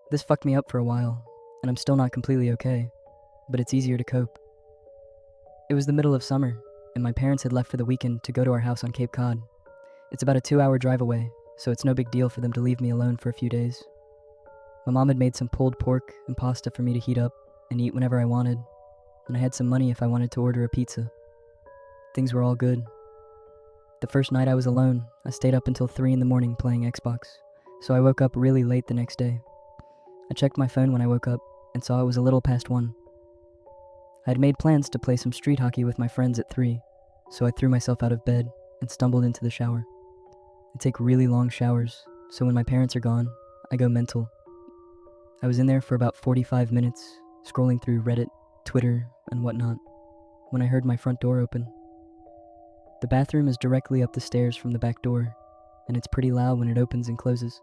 This fucked me up for a while, and I'm still not completely okay, but it's easier to cope. It was the middle of summer, and my parents had left for the weekend to go to our house on Cape Cod. It's about a 2-hour drive away, so it's no big deal for them to leave me alone for a few days. My mom had made some pulled pork and pasta for me to heat up and eat whenever I wanted, and I had some money if I wanted to order a pizza. Things were all good. The first night I was alone, I stayed up until 3 in the morning playing Xbox, so I woke up really late the next day. I checked my phone when I woke up and saw it was a little past 1. I had made plans to play some street hockey with my friends at 3, so I threw myself out of bed and stumbled into the shower. I take really long showers, so when my parents are gone, I go mental. I was in there for about 45 minutes, scrolling through Reddit, Twitter, and whatnot, when I heard my front door open. The bathroom is directly up the stairs from the back door, and it's pretty loud when it opens and closes.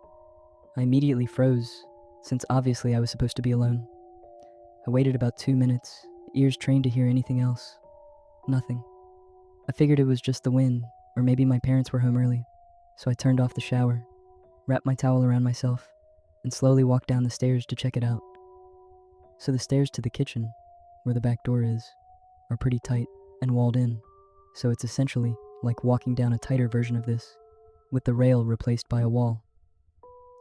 I immediately froze, since obviously I was supposed to be alone. I waited about 2 minutes, ears trained to hear anything else. Nothing. I figured it was just the wind, or maybe my parents were home early, so I turned off the shower, wrapped my towel around myself, and slowly walked down the stairs to check it out. So the stairs to the kitchen, where the back door is, are pretty tight and walled in, so it's essentially like walking down a tighter version of this, with the rail replaced by a wall.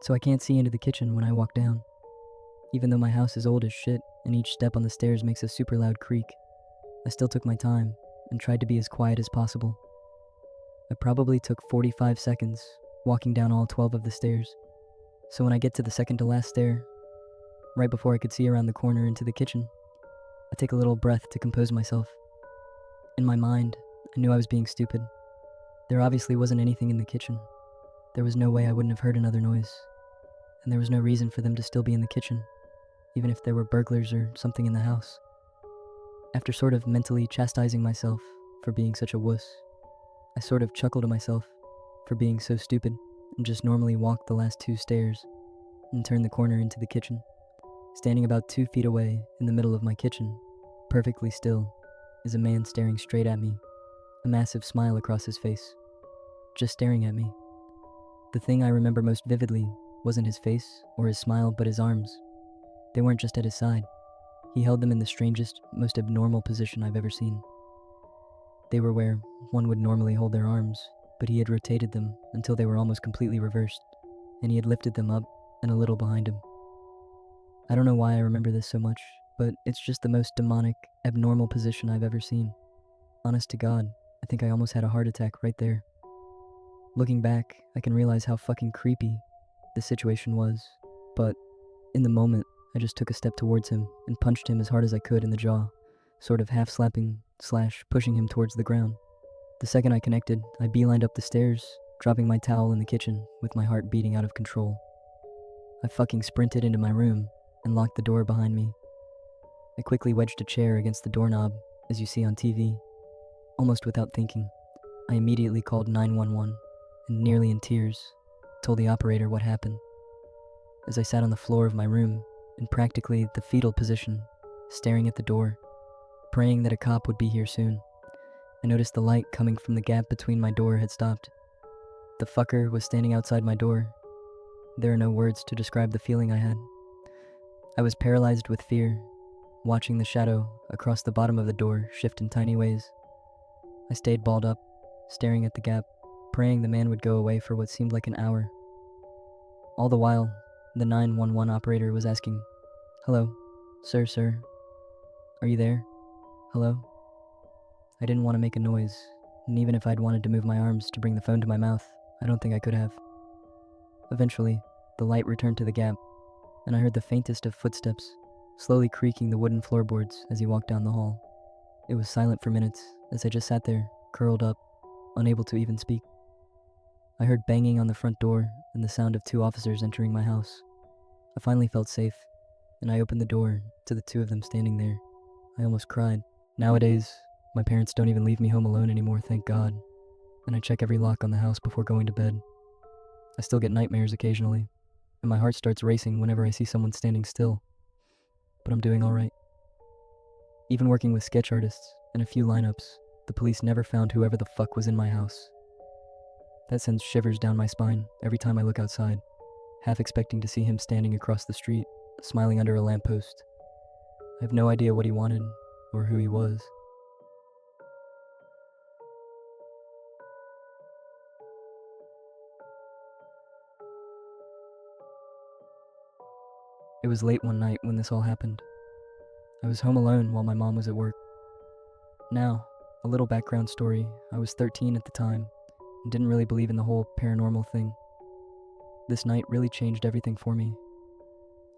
So I can't see into the kitchen when I walk down, even though my house is old as shit and each step on the stairs makes a super loud creak. I still took my time and tried to be as quiet as possible. I probably took 45 seconds walking down all 12 of the stairs, so when I get to the second to last stair, right before I could see around the corner into the kitchen, I take a little breath to compose myself. In my mind, I knew I was being stupid. There obviously wasn't anything in the kitchen. There was no way I wouldn't have heard another noise, and there was no reason for them to still be in the kitchen, even if there were burglars or something in the house. After sort of mentally chastising myself for being such a wuss, I sort of chuckled to myself for being so stupid and just normally walked the last 2 stairs and turned the corner into the kitchen. Standing about 2 feet away in the middle of my kitchen, perfectly still, is a man staring straight at me, a massive smile across his face, just staring at me. The thing I remember most vividly wasn't his face or his smile, but his arms. They weren't just at his side. He held them in the strangest, most abnormal position I've ever seen. They were where one would normally hold their arms, but he had rotated them until they were almost completely reversed, and he had lifted them up and a little behind him. I don't know why I remember this so much, but it's just the most demonic, abnormal position I've ever seen. Honest to God, I think I almost had a heart attack right there. Looking back, I can realize how fucking creepy the situation was, but in the moment, I just took a step towards him and punched him as hard as I could in the jaw, sort of half slapping / pushing him towards the ground. The second I connected, I beelined up the stairs, dropping my towel in the kitchen with my heart beating out of control. I fucking sprinted into my room and locked the door behind me. I quickly wedged a chair against the doorknob, as you see on TV. Almost without thinking, I immediately called 911 and, nearly in tears, told the operator what happened. As I sat on the floor of my room, in practically the fetal position, staring at the door, praying that a cop would be here soon, I noticed the light coming from the gap between my door had stopped. The fucker was standing outside my door. There are no words to describe the feeling I had. I was paralyzed with fear, watching the shadow across the bottom of the door shift in tiny ways. I stayed balled up, staring at the gap, praying the man would go away for what seemed like an hour. All the while, the 911 operator was asking, "Hello, sir, are you there? Hello?" I didn't want to make a noise, and even if I'd wanted to move my arms to bring the phone to my mouth, I don't think I could have. Eventually, the light returned to the gap, and I heard the faintest of footsteps, slowly creaking the wooden floorboards as he walked down the hall. It was silent for minutes as I just sat there, curled up, unable to even speak. I heard banging on the front door and the sound of 2 officers entering my house. I finally felt safe, and I opened the door to the 2 of them standing there. I almost cried. Nowadays, my parents don't even leave me home alone anymore, thank God, and I check every lock on the house before going to bed. I still get nightmares occasionally, and my heart starts racing whenever I see someone standing still, but I'm doing alright. Even working with sketch artists and a few lineups, the police never found whoever the fuck was in my house. That sends shivers down my spine every time I look outside. half expecting to see him standing across the street, smiling under a lamppost. I have no idea what he wanted or who he was. It was late one night when this all happened. I was home alone while my mom was at work. Now, a little background story. I was 13 at the time and didn't really believe in the whole paranormal thing. This night really changed everything for me.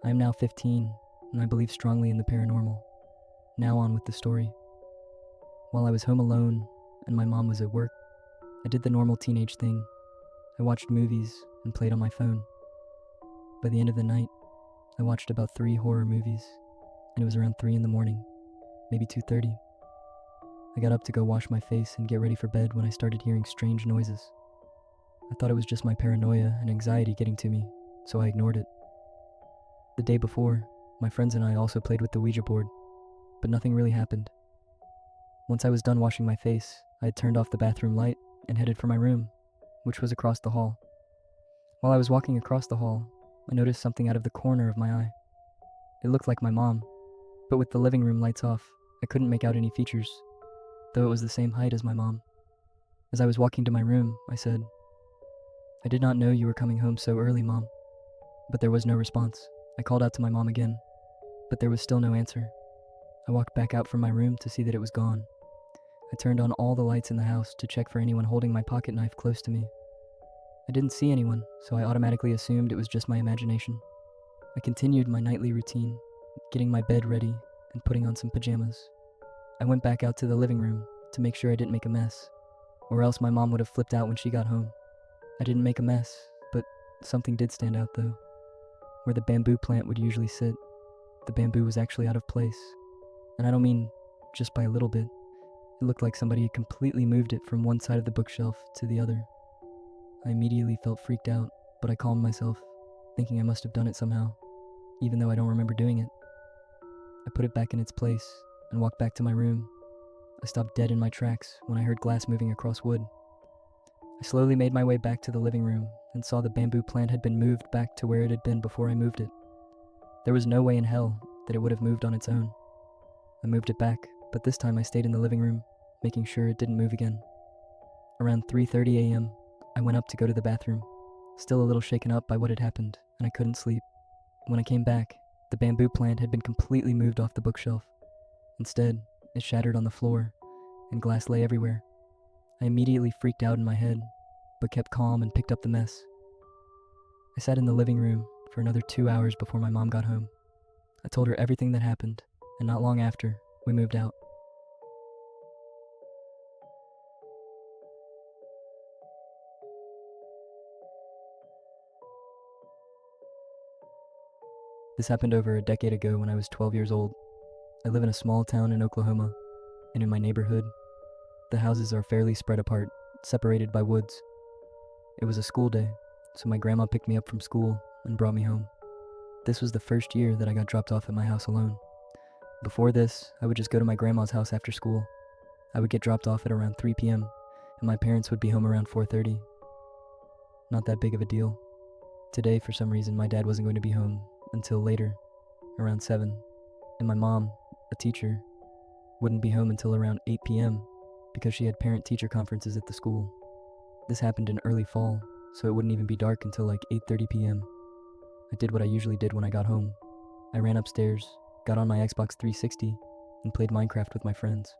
I am now 15 and I believe strongly in the paranormal. Now on with the story. While I was home alone and my mom was at work, I did the normal teenage thing. I watched movies and played on my phone. By the end of the night, I watched about 3 horror movies, and it was around 3 in the morning, maybe 2:30. I got up to go wash my face and get ready for bed when I started hearing strange noises. I thought it was just my paranoia and anxiety getting to me, so I ignored it. The day before, my friends and I also played with the Ouija board, but nothing really happened. Once I was done washing my face, I had turned off the bathroom light and headed for my room, which was across the hall. While I was walking across the hall, I noticed something out of the corner of my eye. It looked like my mom, but with the living room lights off, I couldn't make out any features, though it was the same height as my mom. As I was walking to my room, I said, "I did not know you were coming home so early, Mom." But there was no response. I called out to my mom again, but there was still no answer. I walked back out from my room to see that it was gone. I turned on all the lights in the house to check for anyone holding my pocket knife close to me. I didn't see anyone, so I automatically assumed it was just my imagination. I continued my nightly routine, getting my bed ready and putting on some pajamas. I went back out to the living room to make sure I didn't make a mess, or else my mom would have flipped out when she got home. I didn't make a mess, but something did stand out though. Where the bamboo plant would usually sit, the bamboo was actually out of place. And I don't mean just by a little bit. It looked like somebody had completely moved it from one side of the bookshelf to the other. I immediately felt freaked out, but I calmed myself, thinking I must have done it somehow, even though I don't remember doing it. I put it back in its place and walked back to my room. I stopped dead in my tracks when I heard glass moving across wood. I slowly made my way back to the living room and saw the bamboo plant had been moved back to where it had been before I moved it. There was no way in hell that it would have moved on its own. I moved it back, but this time I stayed in the living room, making sure it didn't move again. Around 3:30 a.m., I went up to go to the bathroom, still a little shaken up by what had happened, and I couldn't sleep. When I came back, the bamboo plant had been completely moved off the bookshelf. Instead, it shattered on the floor, and glass lay everywhere. I immediately freaked out in my head, but kept calm and picked up the mess. I sat in the living room for another 2 hours before my mom got home. I told her everything that happened, and not long after, we moved out. This happened over a decade ago when I was 12 years old. I live in a small town in Oklahoma, and in my neighborhood, the houses are fairly spread apart, separated by woods. It was a school day, so my grandma picked me up from school and brought me home. This was the first year that I got dropped off at my house alone. Before this, I would just go to my grandma's house after school. I would get dropped off at around 3 p.m., and my parents would be home around 4:30. Not that big of a deal. Today, for some reason, my dad wasn't going to be home until later, around 7, and my mom, a teacher, wouldn't be home until around 8 p.m. because she had parent-teacher conferences at the school. This happened in early fall, so it wouldn't even be dark until like 8:30 p.m. I did what I usually did when I got home. I ran upstairs, got on my Xbox 360, and played Minecraft with my friends.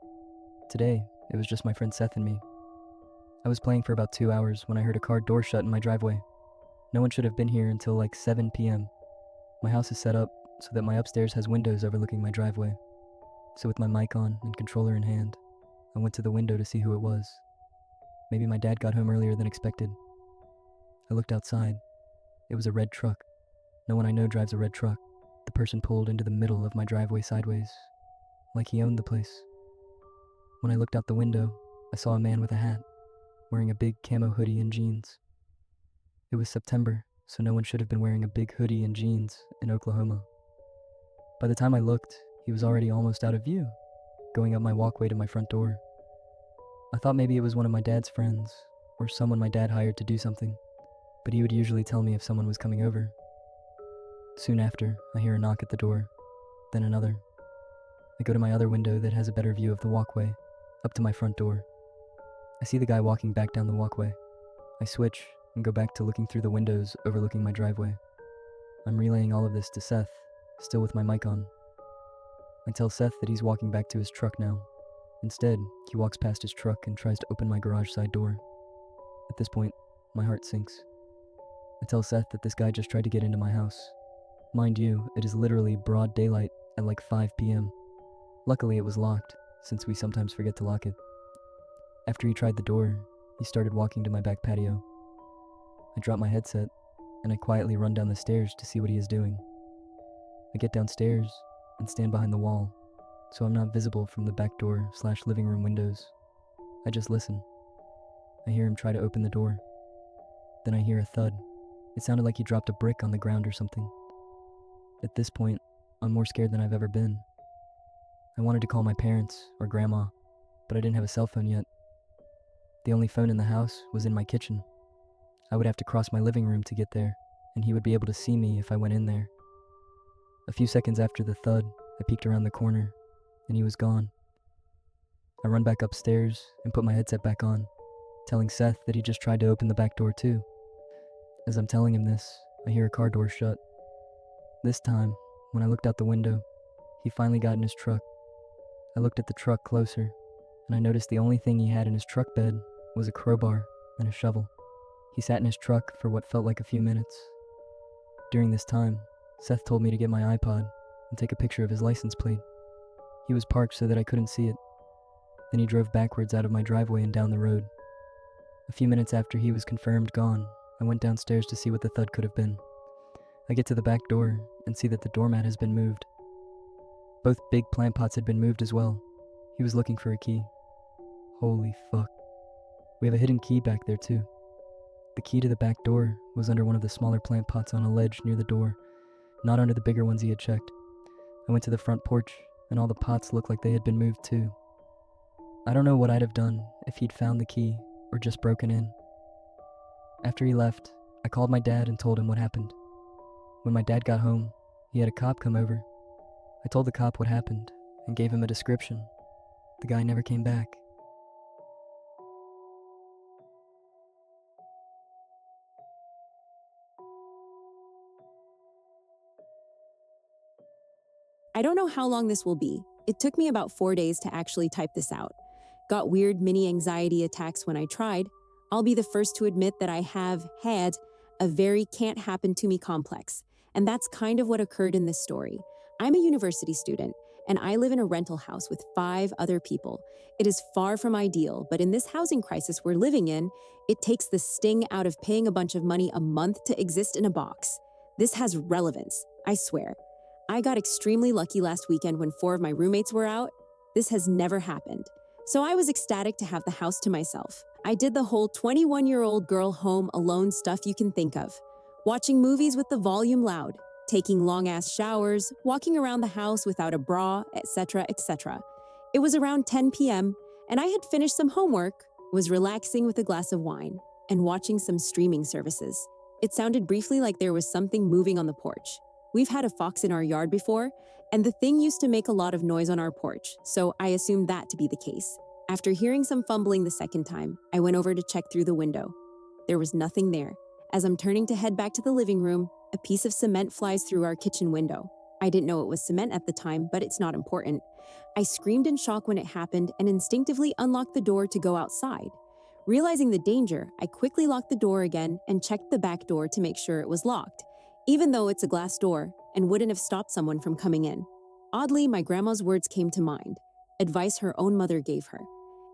Today, it was just my friend Seth and me. I was playing for about 2 hours when I heard a car door shut in my driveway. No one should have been here until like 7 p.m. My house is set up so that my upstairs has windows overlooking my driveway. So with my mic on and controller in hand, I went to the window to see who it was. Maybe my dad got home earlier than expected. I looked outside. It was a red truck. No one I know drives a red truck. The person pulled into the middle of my driveway sideways, like he owned the place. When I looked out the window, I saw a man with a hat, wearing a big camo hoodie and jeans. It was September, so no one should have been wearing a big hoodie and jeans in Oklahoma. By the time I looked, he was already almost out of view, going up my walkway to my front door. I thought maybe it was one of my dad's friends, or someone my dad hired to do something, but he would usually tell me if someone was coming over, Soon after, I hear a knock at the door, then another. I go to my other window that has a better view of the walkway, up to my front door. I see the guy walking back down the walkway. I switch and go back to looking through the windows overlooking my driveway. I'm relaying all of this to Seth, still with my mic on. I tell Seth that he's walking back to his truck now. Instead, he walks past his truck and tries to open my garage side door. At this point, my heart sinks. I tell Seth that this guy just tried to get into my house. Mind you, it is literally broad daylight at like 5 p.m. Luckily, it was locked, since we sometimes forget to lock it. After he tried the door, he started walking to my back patio. I drop my headset, and I quietly run down the stairs to see what he is doing. I get downstairs and stand behind the wall, so I'm not visible from the back door/living room windows. I just listen. I hear him try to open the door. Then I hear a thud. It sounded like he dropped a brick on the ground or something. At this point, I'm more scared than I've ever been. I wanted to call my parents or grandma, but I didn't have a cell phone yet. The only phone in the house was in my kitchen. I would have to cross my living room to get there, and he would be able to see me if I went in there. A few seconds after the thud, I peeked around the corner, and he was gone. I run back upstairs and put my headset back on, telling Seth that he just tried to open the back door too. As I'm telling him this, I hear a car door shut. This time, when I looked out the window, he finally got in his truck. I looked at the truck closer, and I noticed the only thing he had in his truck bed was a crowbar and a shovel. He sat in his truck for what felt like a few minutes. During this time, Seth told me to get my iPod and take a picture of his license plate. He was parked so that I couldn't see it. Then he drove backwards out of my driveway and down the road. A few minutes after he was confirmed gone, I went downstairs to see what the thud could have been. I get to the back door and see that the doormat has been moved. Both big plant pots had been moved as well. He was looking for a key. Holy fuck. We have a hidden key back there too. The key to the back door was under one of the smaller plant pots on a ledge near the door, not under the bigger ones he had checked. I went to the front porch, and all the pots looked like they had been moved too. I don't know what I'd have done if he'd found the key or just broken in. After he left, I called my dad and told him what happened. When my dad got home, he had a cop come over. I told the cop what happened and gave him a description. The guy never came back. I don't know how long this will be. It took me about 4 days to actually type this out. Got weird mini anxiety attacks when I tried. I'll be the first to admit that I have had a very can't happen to me complex. And that's kind of what occurred in this story. I'm a university student, and I live in a rental house with 5 other people. It is far from ideal, but in this housing crisis we're living in, it takes the sting out of paying a bunch of money a month to exist in a box. This has relevance, I swear. I got extremely lucky last weekend when 4 of my roommates were out. This has never happened. So I was ecstatic to have the house to myself. I did the whole 21-year-old girl home alone stuff you can think of. Watching movies with the volume loud, taking long-ass showers, walking around the house without a bra, etc., etc. It was around 10 p.m., and I had finished some homework, was relaxing with a glass of wine, and watching some streaming services. It sounded briefly like there was something moving on the porch. We've had a fox in our yard before, and the thing used to make a lot of noise on our porch, so I assumed that to be the case. After hearing some fumbling the second time, I went over to check through the window. There was nothing there. As I'm turning to head back to the living room, a piece of cement flies through our kitchen window. I didn't know it was cement at the time, but it's not important. I screamed in shock when it happened and instinctively unlocked the door to go outside. Realizing the danger, I quickly locked the door again and checked the back door to make sure it was locked, even though it's a glass door and wouldn't have stopped someone from coming in. Oddly, my grandma's words came to mind, advice her own mother gave her.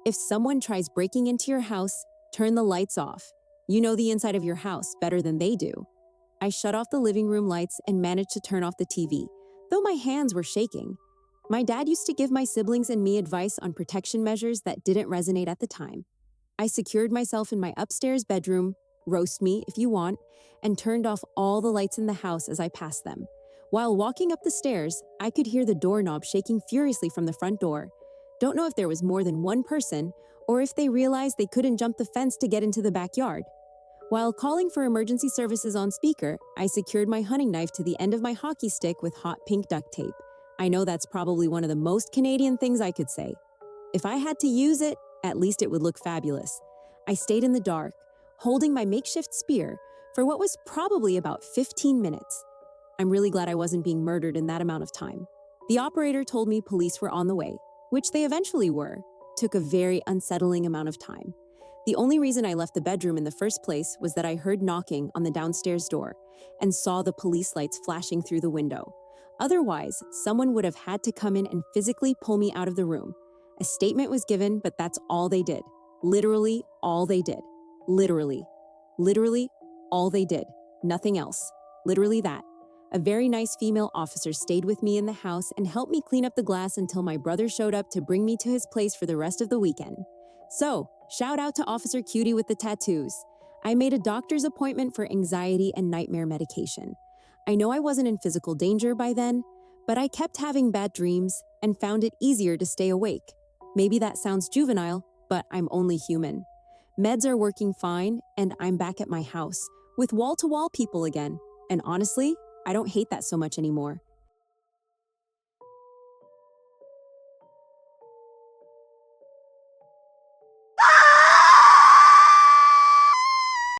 If someone tries breaking into your house, turn the lights off. You know the inside of your house better than they do. I shut off the living room lights and managed to turn off the TV, though my hands were shaking. My dad used to give my siblings and me advice on protection measures that didn't resonate at the time. I secured myself in my upstairs bedroom, roast me if you want, and turned off all the lights in the house as I passed them. While walking up the stairs, I could hear the doorknob shaking furiously from the front door. Don't know if there was more than one person, or if they realized they couldn't jump the fence to get into the backyard. While calling for emergency services on speaker, I secured my hunting knife to the end of my hockey stick with hot pink duct tape. I know that's probably one of the most Canadian things I could say. If I had to use it, at least it would look fabulous. I stayed in the dark, holding my makeshift spear, for what was probably about 15 minutes. I'm really glad I wasn't being murdered in that amount of time. The operator told me police were on the way, which they eventually were. Took a very unsettling amount of time. The only reason I left the bedroom in the first place was that I heard knocking on the downstairs door and saw the police lights flashing through the window. Otherwise, someone would have had to come in and physically pull me out of the room. A statement was given, but that's all they did. Literally all they did. Literally all they did. Nothing else. Literally that. A very nice female officer stayed with me in the house and helped me clean up the glass until my brother showed up to bring me to his place for the rest of the weekend. So, shout out to Officer Cutie with the tattoos. I made a doctor's appointment for anxiety and nightmare medication. I know I wasn't in physical danger by then, but I kept having bad dreams and found it easier to stay awake. Maybe that sounds juvenile, but I'm only human. Meds are working fine, and I'm back at my house with wall-to-wall people again. And honestly, I don't hate that so much anymore.